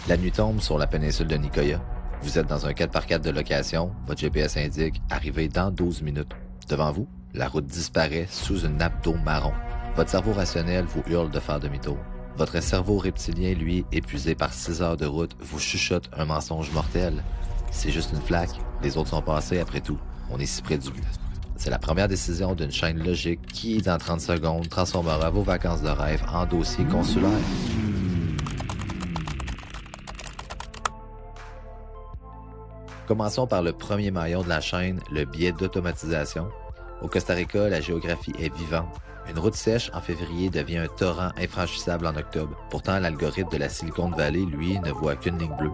La nuit tombe sur la péninsule de Nicoya. Vous êtes dans un 4x4 de location, votre GPS indique arriver dans 12 minutes. Devant vous, la route disparaît sous une nappe d'eau marron. Votre cerveau rationnel vous hurle de faire demi-tour. Votre cerveau reptilien, lui, épuisé par 6 heures de route, vous chuchote un mensonge mortel. C'est juste une flaque, les autres sont passés après tout. On est si près du but. C'est la première décision d'une chaîne logique qui, dans 30 secondes, transformera vos vacances de rêve en dossier consulaire. Commençons par le premier maillon de la chaîne, le biais d'automatisation. Au Costa Rica, la géographie est vivante. Une route sèche en février devient un torrent infranchissable en octobre. Pourtant, l'algorithme de la Silicon Valley, lui, ne voit qu'une ligne bleue.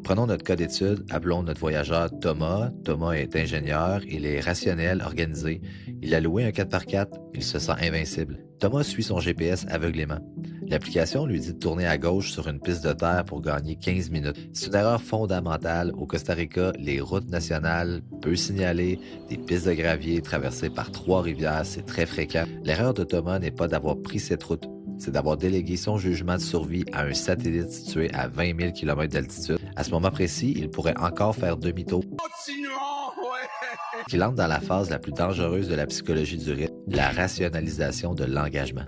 Prenons notre cas d'étude, appelons notre voyageur Thomas. Thomas est ingénieur, il est rationnel, organisé. Il a loué un 4x4, il se sent invincible. Thomas suit son GPS aveuglément. L'application lui dit de tourner à gauche sur une piste de terre pour gagner 15 minutes. C'est une erreur fondamentale. Au Costa Rica, les routes nationales peu signalées, des pistes de gravier traversées par 3 rivières, c'est très fréquent. L'erreur de Thomas n'est pas d'avoir pris cette route, c'est d'avoir délégué son jugement de survie à un satellite situé à 20 000 km d'altitude. À ce moment précis, il pourrait encore faire demi-tour. Il entre dans la phase la plus dangereuse de la psychologie du rythme, la rationalisation de l'engagement.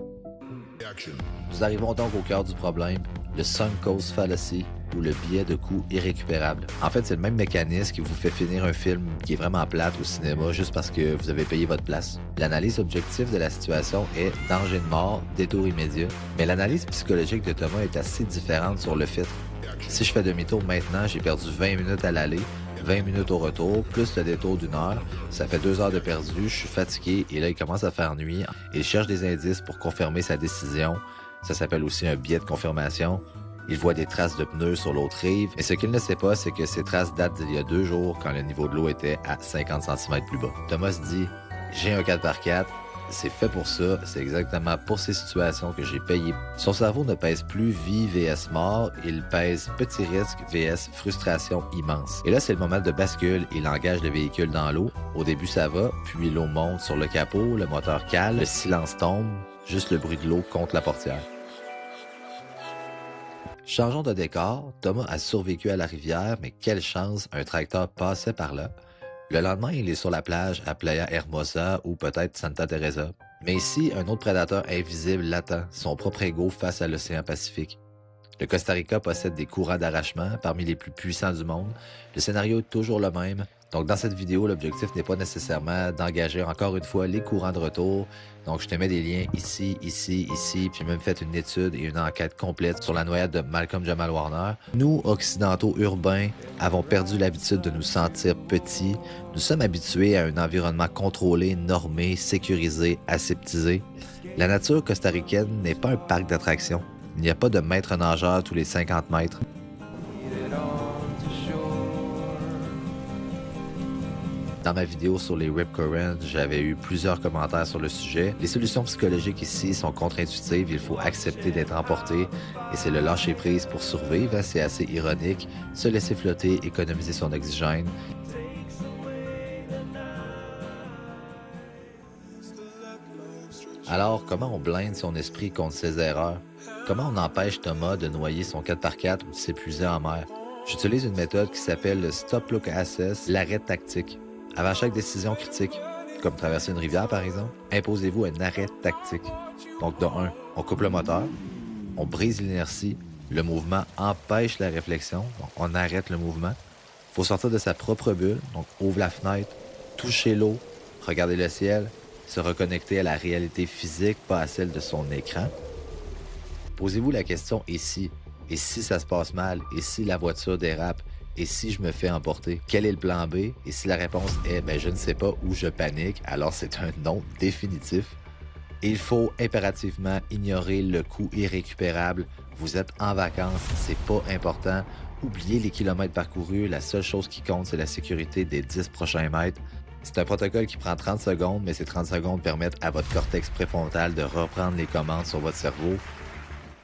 Nous arrivons donc au cœur du problème, le sunk cost fallacy ou le biais de coût irrécupérable. En fait, c'est le même mécanisme qui vous fait finir un film qui est vraiment plate au cinéma juste parce que vous avez payé votre place. L'analyse objective de la situation est danger de mort, détour immédiat, mais l'analyse psychologique de Thomas est assez différente sur le fait. Si je fais demi-tour maintenant, j'ai perdu 20 minutes à l'aller, 20 minutes au retour, plus le détour d'1 heure. Ça fait 2 heures de perdu, je suis fatigué et là, il commence à faire nuit. Il cherche des indices pour confirmer sa décision. Ça s'appelle aussi un biais de confirmation. Il voit des traces de pneus sur l'autre rive. Et ce qu'il ne sait pas, c'est que ces traces datent d'il y a 2 jours quand le niveau de l'eau était à 50 cm plus bas. Thomas dit « J'ai un 4x4. C'est fait pour ça, c'est exactement pour ces situations que j'ai payé. » Son cerveau ne pèse plus vie vs mort, il pèse petit risque vs frustration immense. Et là, c'est le moment de bascule, il engage le véhicule dans l'eau. Au début, ça va, puis l'eau monte sur le capot, le moteur cale, le silence tombe, juste le bruit de l'eau contre la portière. Changeons de décor, Thomas a survécu à la rivière, mais quelle chance, un tracteur passait par là. Le lendemain, il est sur la plage à Playa Hermosa ou peut-être Santa Teresa. Mais ici, un autre prédateur invisible l'attend, son propre ego face à l'océan Pacifique. Le Costa Rica possède des courants d'arrachement parmi les plus puissants du monde. Le scénario est toujours le même. Donc dans cette vidéo, l'objectif n'est pas nécessairement d'engager encore une fois les courants de retour. Donc je te mets des liens ici, ici, ici, puis même fait une étude et une enquête complète sur la noyade de Malcolm Jamal Warner. Nous, occidentaux urbains, avons perdu l'habitude de nous sentir petits. Nous sommes habitués à un environnement contrôlé, normé, sécurisé, aseptisé. La nature costaricaine n'est pas un parc d'attractions. Il n'y a pas de maître nageur tous les 50 mètres. Dans ma vidéo sur les Rip Currents, j'avais eu plusieurs commentaires sur le sujet. Les solutions psychologiques ici sont contre-intuitives, il faut accepter d'être emporté et c'est le lâcher-prise pour survivre, c'est assez ironique. Se laisser flotter, économiser son oxygène. Alors, comment on blinde son esprit contre ses erreurs? Comment on empêche Thomas de noyer son 4x4 ou de s'épuiser en mer? J'utilise une méthode qui s'appelle le Stop Look Assess, l'arrêt tactique. Avant chaque décision critique, comme traverser une rivière par exemple, imposez-vous un arrêt tactique. Donc de 1, on coupe le moteur, on brise l'inertie, le mouvement empêche la réflexion, donc on arrête le mouvement. Il faut sortir de sa propre bulle, donc ouvre la fenêtre, toucher l'eau, regarder le ciel, se reconnecter à la réalité physique, pas à celle de son écran. Posez-vous la question « et si ?» Et si ça se passe mal? Et si la voiture dérape? Et si je me fais emporter? Quel est le plan B? Et si la réponse est « je ne sais pas » ou « je panique », alors c'est un non définitif. Il faut impérativement ignorer le coût irrécupérable. Vous êtes en vacances, c'est pas important. Oubliez les kilomètres parcourus, la seule chose qui compte, c'est la sécurité des 10 prochains mètres. C'est un protocole qui prend 30 secondes, mais ces 30 secondes permettent à votre cortex préfrontal de reprendre les commandes sur votre cerveau.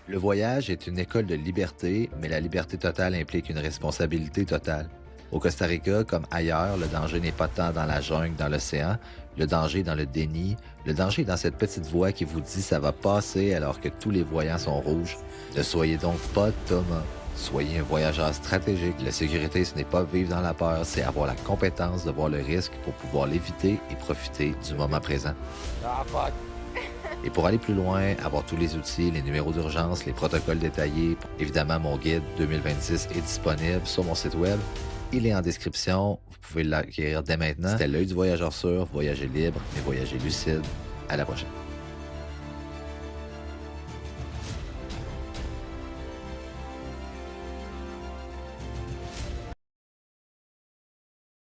Le voyage est une école de liberté, mais la liberté totale implique une responsabilité totale. Au Costa Rica, comme ailleurs, le danger n'est pas tant dans la jungle, dans l'océan, le danger est dans le déni, le danger est dans cette petite voix qui vous dit « ça va passer » alors que tous les voyants sont rouges. Ne soyez donc pas Thomas, Soyez un voyageur stratégique. La sécurité, ce n'est pas vivre dans la peur, c'est avoir la compétence de voir le risque pour pouvoir l'éviter et profiter du moment présent. Ah, fuck. Et pour aller plus loin, avoir tous les outils, les numéros d'urgence, les protocoles détaillés, évidemment, mon guide 2026 est disponible sur mon site web. Il est en description. Vous pouvez l'acquérir dès maintenant. C'était l'œil du voyageur sûr, voyager libre, mais voyager lucide. À la prochaine.